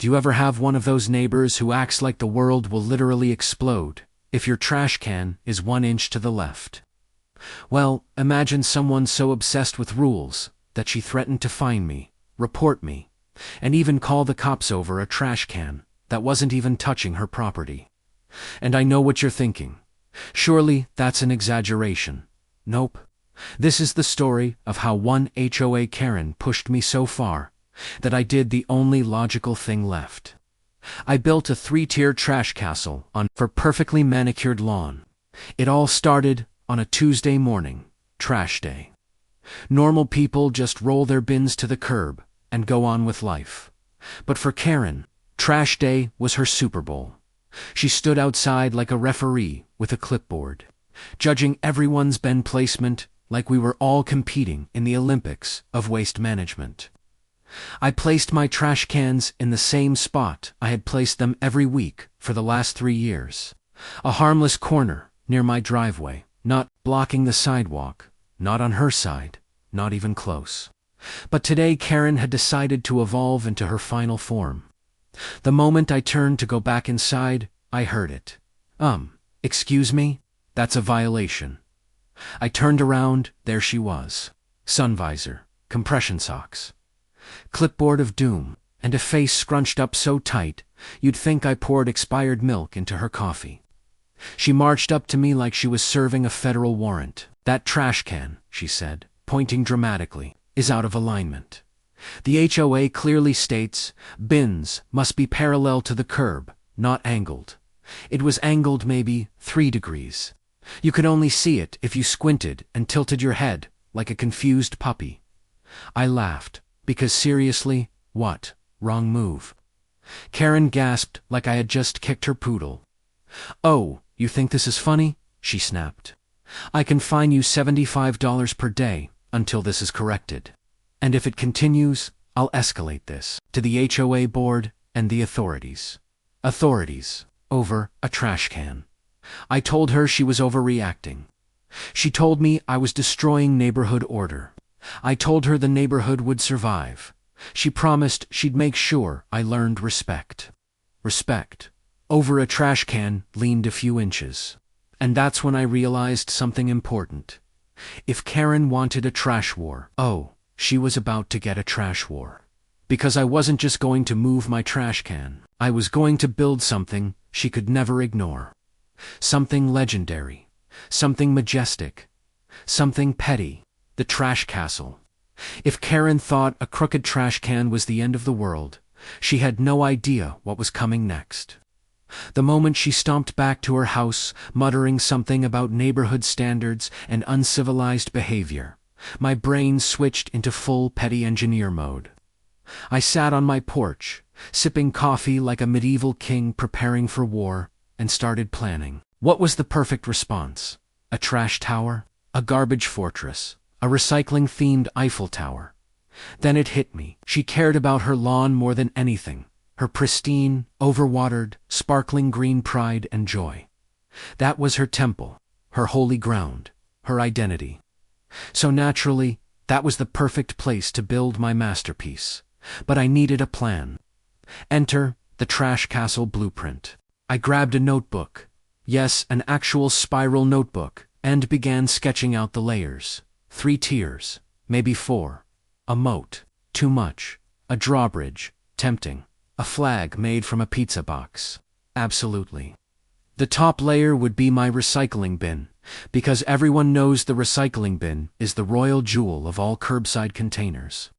Do you ever have one of those neighbors who acts like the world will literally explode if your trash can is 1 inch to the left? Well, imagine someone so obsessed with rules that she threatened to fine me, report me, and even call the cops over a trash can that wasn't even touching her property. And I know what you're thinking. Surely that's an exaggeration. Nope. This is the story of how one HOA Karen pushed me so far that I did the only logical thing left. I built a 3-tier trash castle on her perfectly manicured lawn. It all started on a Tuesday morning, trash day. Normal people just roll their bins to the curb and go on with life. But for Karen, trash day was her Super Bowl. She stood outside like a referee with a clipboard, judging everyone's bin placement like we were all competing in the Olympics of waste management. I placed my trash cans in the same spot I had placed them every week for the last 3 years. A harmless corner near my driveway, not blocking the sidewalk, not on her side, not even close. But today Karen had decided to evolve into her final form. The moment I turned to go back inside, I heard it. Excuse me? That's a violation. I turned around, there she was. Sun visor, compression socks, clipboard of doom, and a face scrunched up so tight you'd think I poured expired milk into her coffee. She marched up to me like she was serving a federal warrant. "That trash can," she said, pointing dramatically, "is out of alignment. The HOA clearly states bins must be parallel to the curb, not angled. It was angled maybe 3 degrees. You could only see it if you squinted and tilted your head like a confused puppy." I laughed, because seriously, what? Wrong move. Karen gasped like I had just kicked her poodle. "Oh, you think this is funny?" she snapped. "I can fine you $75 per day until this is corrected. And if it continues, I'll escalate this to the HOA board and the authorities." Authorities over a trash can. I told her she was overreacting. She told me I was destroying neighborhood order. I told her the neighborhood would survive. She promised she'd make sure I learned respect. Respect over a trash can leaned a few inches. And that's when I realized something important. If Karen wanted a trash war, she was about to get a trash war. Because I wasn't just going to move my trash can. I was going to build something she could never ignore. Something legendary. Something majestic. Something petty. The trash castle. If Karen thought a crooked trash can was the end of the world, she had no idea what was coming next. The moment she stomped back to her house, muttering something about neighborhood standards and uncivilized behavior, my brain switched into full petty engineer mode. I sat on my porch, sipping coffee like a medieval king preparing for war, and started planning. What was the perfect response? A trash tower? A garbage fortress? A recycling-themed Eiffel Tower? Then it hit me. She cared about her lawn more than anything. Her pristine, overwatered, sparkling green pride and joy. That was her temple, her holy ground, her identity. So naturally, that was the perfect place to build my masterpiece. But I needed a plan. Enter the trash castle blueprint. I grabbed a notebook. Yes, an actual spiral notebook, and began sketching out the layers. 3 tiers, maybe 4. A moat, too much. A drawbridge, tempting. A flag made from a pizza box. Absolutely. The top layer would be my recycling bin, because everyone knows the recycling bin is the royal jewel of all curbside containers.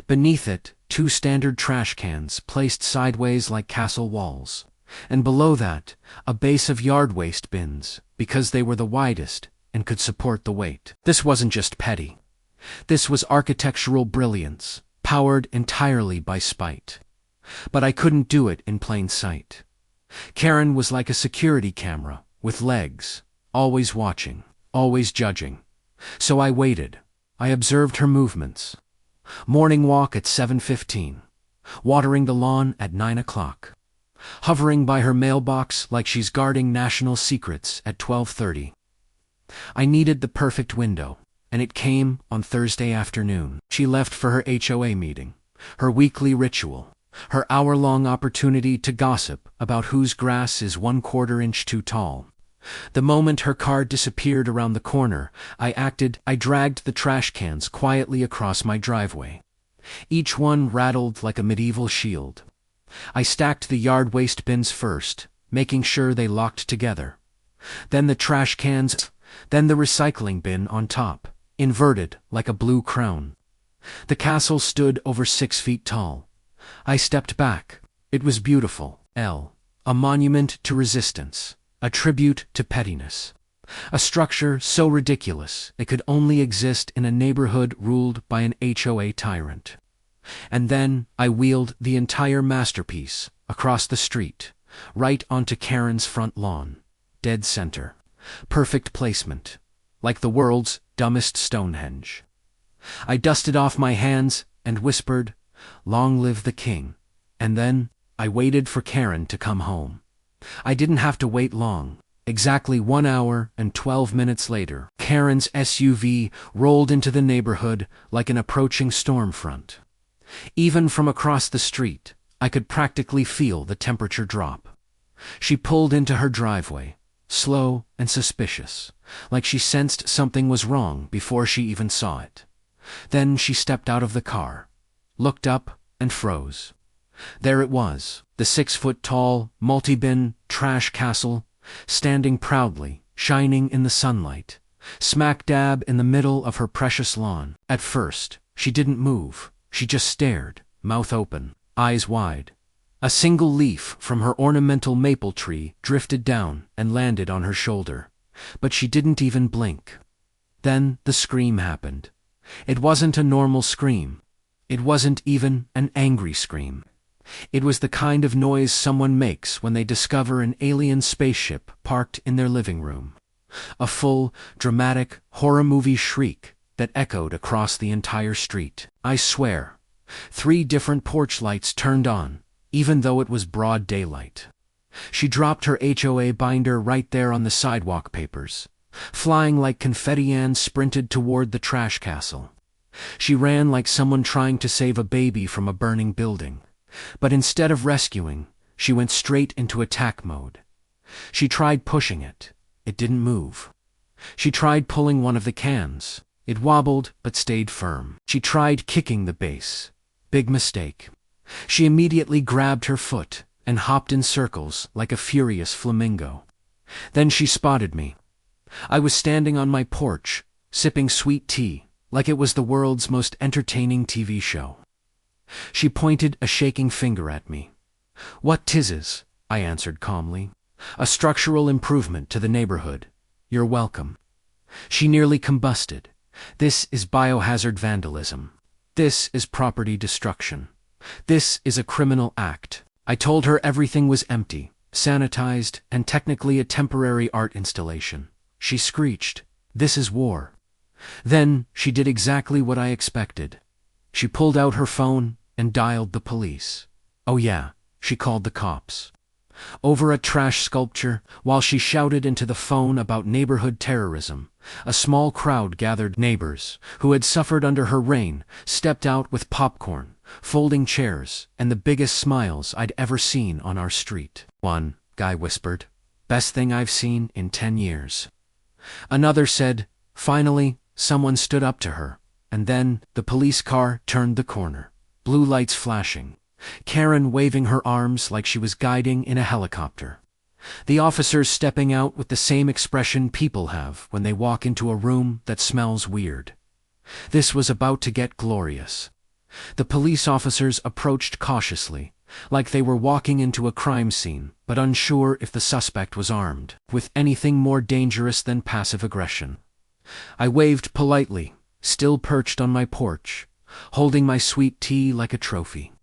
Beneath it, 2 standard trash cans placed sideways like castle walls. And below that, a base of yard waste bins, because they were the widest and could support the weight. This wasn't just petty. This was architectural brilliance, powered entirely by spite. But I couldn't do it in plain sight. Karen was like a security camera, with legs, always watching, always judging. So I waited. I observed her movements. Morning walk at 7:15. Watering the lawn at 9 o'clock. Hovering by her mailbox like she's guarding national secrets at 12:30. I needed the perfect window, and it came on Thursday afternoon. She left for her HOA meeting, her weekly ritual. Her hour-long opportunity to gossip about whose grass is 1/4 inch too tall. The moment her car disappeared around the corner, I dragged the trash cans quietly across my driveway. Each one rattled like a medieval shield. I stacked the yard waste bins first, making sure they locked together. Then the trash cans, then the recycling bin on top, inverted like a blue crown. The castle stood over 6 feet tall. I stepped back. It was beautiful. A monument to resistance. A tribute to pettiness. A structure so ridiculous it could only exist in a neighborhood ruled by an HOA tyrant. And then I wheeled the entire masterpiece across the street, right onto Karen's front lawn. Dead center. Perfect placement. Like the world's dumbest Stonehenge. I dusted off my hands and whispered, "Long live the king." And then I waited for Karen to come home. I didn't have to wait long. Exactly 1 hour and 12 minutes later, Karen's SUV rolled into the neighborhood like an approaching storm front. Even from across the street, I could practically feel the temperature drop. She pulled into her driveway, slow and suspicious, like she sensed something was wrong before she even saw it. Then she stepped out of the car, looked up, and froze. There it was, the 6-foot-tall, multi-bin trash castle, standing proudly, shining in the sunlight, smack dab in the middle of her precious lawn. At first, she didn't move. She just stared, mouth open, eyes wide. A single leaf from her ornamental maple tree drifted down and landed on her shoulder, but she didn't even blink. Then the scream happened. It wasn't a normal scream. It wasn't even an angry scream. It was the kind of noise someone makes when they discover an alien spaceship parked in their living room. A full, dramatic, horror movie shriek that echoed across the entire street. I swear, 3 different porch lights turned on, even though it was broad daylight. She dropped her HOA binder right there on the sidewalk papers. Flying like confetti and sprinted toward the trash castle. She ran like someone trying to save a baby from a burning building. But instead of rescuing, she went straight into attack mode. She tried pushing it. It didn't move. She tried pulling one of the cans. It wobbled but stayed firm. She tried kicking the base. Big mistake. She immediately grabbed her foot and hopped in circles like a furious flamingo. Then she spotted me. I was standing on my porch, sipping sweet tea, like it was the world's most entertaining TV show. She pointed a shaking finger at me. "What 'tises?" I answered calmly. "A structural improvement to the neighborhood. You're welcome." She nearly combusted. "This is biohazard vandalism. This is property destruction. This is a criminal act." I told her everything was empty, sanitized, and technically a temporary art installation. She screeched, "This is war." Then she did exactly what I expected. She pulled out her phone and dialed the police. Oh yeah, she called the cops. Over a trash sculpture, while she shouted into the phone about neighborhood terrorism, a small crowd gathered. Neighbors, who had suffered under her reign, stepped out with popcorn, folding chairs, and the biggest smiles I'd ever seen on our street. One guy whispered, "Best thing I've seen in 10 years. Another said, "Finally, someone stood up to her." And then the police car turned the corner, blue lights flashing, Karen waving her arms like she was guiding in a helicopter. The officers stepping out with the same expression people have when they walk into a room that smells weird. This was about to get glorious. The police officers approached cautiously, like they were walking into a crime scene, but unsure if the suspect was armed with anything more dangerous than passive aggression. I waved politely, still perched on my porch, holding my sweet tea like a trophy.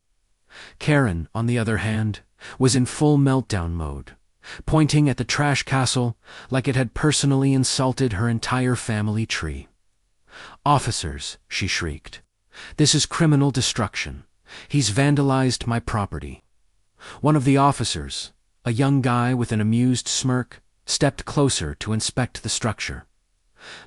Karen, on the other hand, was in full meltdown mode, pointing at the trash castle like it had personally insulted her entire family tree. "Officers," she shrieked, "this is criminal destruction. He's vandalized my property." One of the officers, a young guy with an amused smirk, stepped closer to inspect the structure.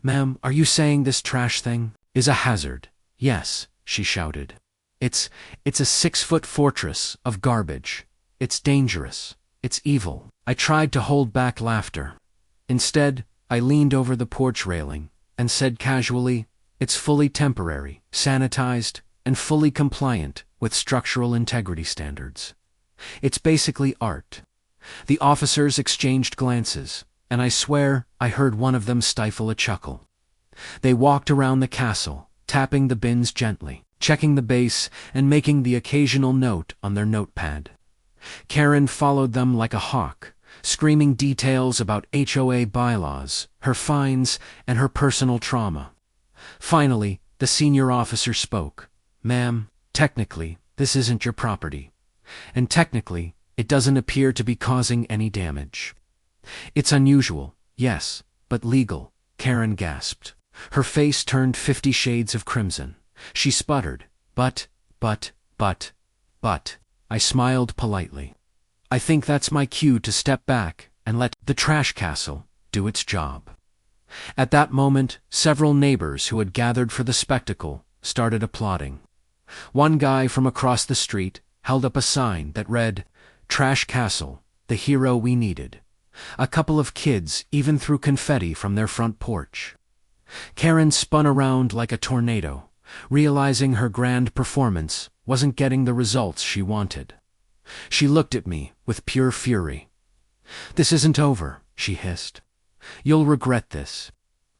"Ma'am, are you saying this trash thing is a hazard?" "Yes," she shouted. It's a 6-foot fortress of garbage. It's dangerous. It's evil. I tried to hold back laughter. Instead, I leaned over the porch railing and said casually, "It's fully temporary, sanitized, and fully compliant with structural integrity standards. It's basically art." The officers exchanged glances, and I swear I heard one of them stifle a chuckle. They walked around the castle, tapping the bins gently, checking the base, and making the occasional note on their notepad. Karen followed them like a hawk, screaming details about HOA bylaws, her fines, and her personal trauma. Finally, the senior officer spoke. "Ma'am, technically, this isn't your property. And technically, it doesn't appear to be causing any damage." "It's unusual, yes, but legal," Karen gasped. Her face turned 50 shades of crimson. She sputtered, but. I smiled politely. "I think that's my cue to step back and let the trash castle do its job." At that moment, several neighbors who had gathered for the spectacle started applauding. One guy from across the street held up a sign that read, "Trash Castle, the hero we needed." A couple of kids even threw confetti from their front porch. Karen spun around like a tornado, realizing her grand performance wasn't getting the results she wanted. She looked at me with pure fury. "This isn't over," she hissed. "You'll regret this.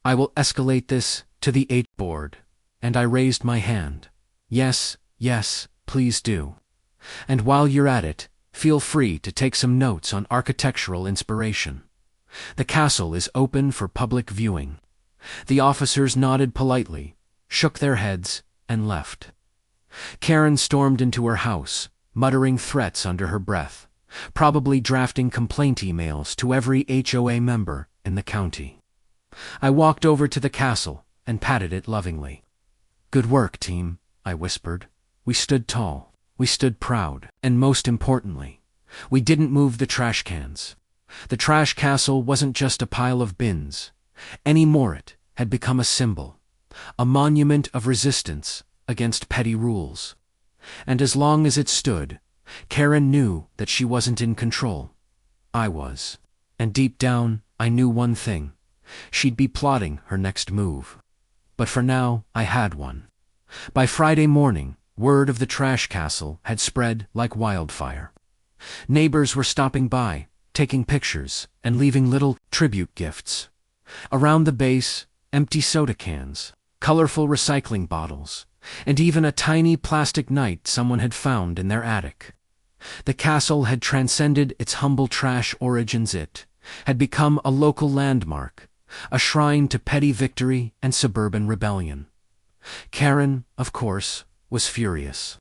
I will escalate this to the H board." And I raised my hand. Yes, please do. And while you're at it, feel free to take some notes on architectural inspiration. The castle is open for public viewing. The officers nodded politely, shook their heads, and left. Karen stormed into her house, muttering threats under her breath, probably drafting complaint emails to every HOA member in the county. I walked over to the castle and patted it lovingly. "Good work, team," I whispered. "We stood tall. We stood proud. And most importantly, we didn't move the trash cans." The trash castle wasn't just a pile of bins. Anymore, it had become a symbol, a monument of resistance against petty rules. And as long as it stood, Karen knew that she wasn't in control. I was. And deep down, I knew one thing. She'd be plotting her next move. But for now, I had one. By Friday morning, word of the trash castle had spread like wildfire. Neighbors were stopping by, taking pictures, and leaving little tribute gifts. Around the base, empty soda cans, colorful recycling bottles, and even a tiny plastic knight someone had found in their attic. The castle had transcended its humble trash origins. It had become a local landmark, a shrine to petty victory and suburban rebellion. Karen, of course, was furious.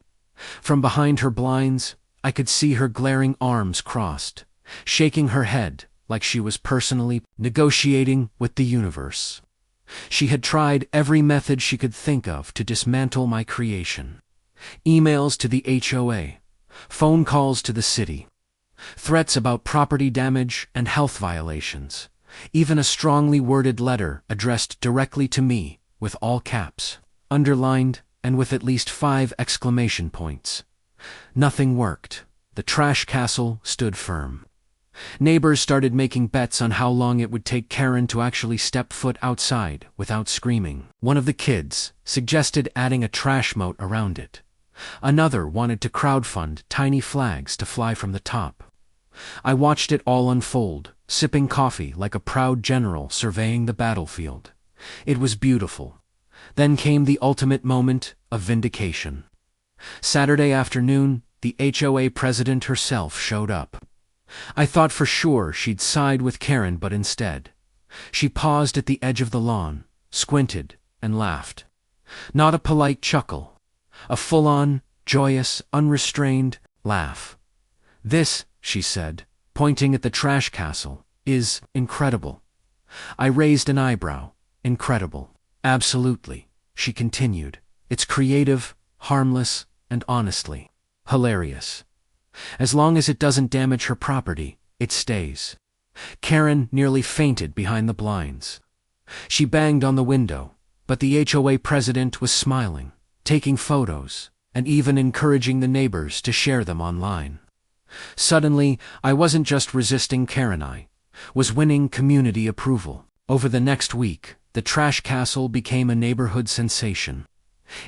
From behind her blinds, I could see her glaring arms crossed, shaking her head like she was personally negotiating with the universe. She had tried every method she could think of to dismantle my creation. Emails to the HOA, phone calls to the city, threats about property damage and health violations, even a strongly worded letter addressed directly to me with all caps, underlined, and with at least 5 exclamation points. Nothing worked. The trash castle stood firm. Neighbors started making bets on how long it would take Karen to actually step foot outside without screaming. One of the kids suggested adding a trash moat around it. Another wanted to crowdfund tiny flags to fly from the top. I watched it all unfold, sipping coffee like a proud general surveying the battlefield. It was beautiful. Then came the ultimate moment of vindication. Saturday afternoon, the HOA president herself showed up. I thought for sure she'd side with Karen, but instead, she paused at the edge of the lawn, squinted, and laughed. Not a polite chuckle, a full-on, joyous, unrestrained laugh. "This," she said, pointing at the trash castle, "is incredible." I raised an eyebrow. "Incredible. Absolutely," she continued. "It's creative, harmless, and honestly hilarious. As long as it doesn't damage her property, it stays." Karen nearly fainted behind the blinds. She banged on the window, but the HOA president was smiling, taking photos, and even encouraging the neighbors to share them online. Suddenly, I wasn't just resisting Karen, I was winning community approval. Over the next week, the trash castle became a neighborhood sensation.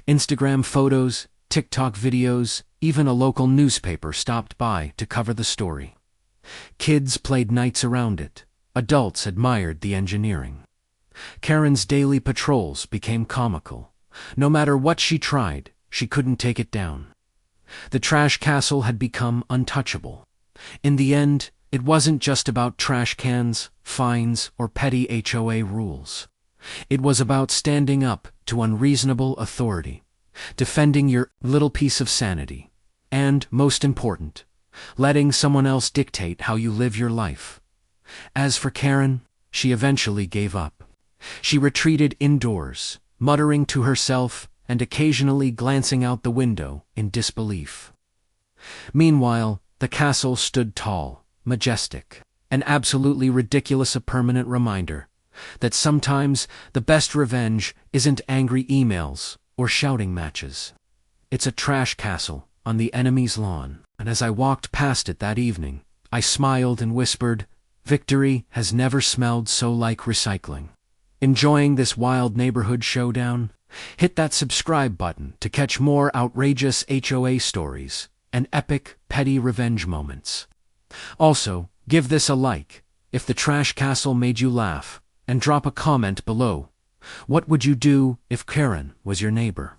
Instagram photos, TikTok videos, even a local newspaper stopped by to cover the story. Kids played nights around it. Adults admired the engineering. Karen's daily patrols became comical. No matter what she tried, she couldn't take it down. The trash castle had become untouchable. In the end, it wasn't just about trash cans, fines, or petty HOA rules. It was about standing up to unreasonable authority, defending your little piece of sanity, and, most important, letting someone else dictate how you live your life. As for Karen, she eventually gave up. She retreated indoors, muttering to herself and occasionally glancing out the window in disbelief. Meanwhile, the castle stood tall, majestic, an absolutely ridiculous, a permanent reminder that sometimes the best revenge isn't angry emails or shouting matches. It's a trash castle on the enemy's lawn. And as I walked past it that evening, I smiled and whispered, "Victory has never smelled so like recycling." Enjoying this wild neighborhood showdown? Hit that subscribe button to catch more outrageous HOA stories and epic, petty revenge moments. Also, give this a like if the trash castle made you laugh, and drop a comment below. What would you do if Karen was your neighbor?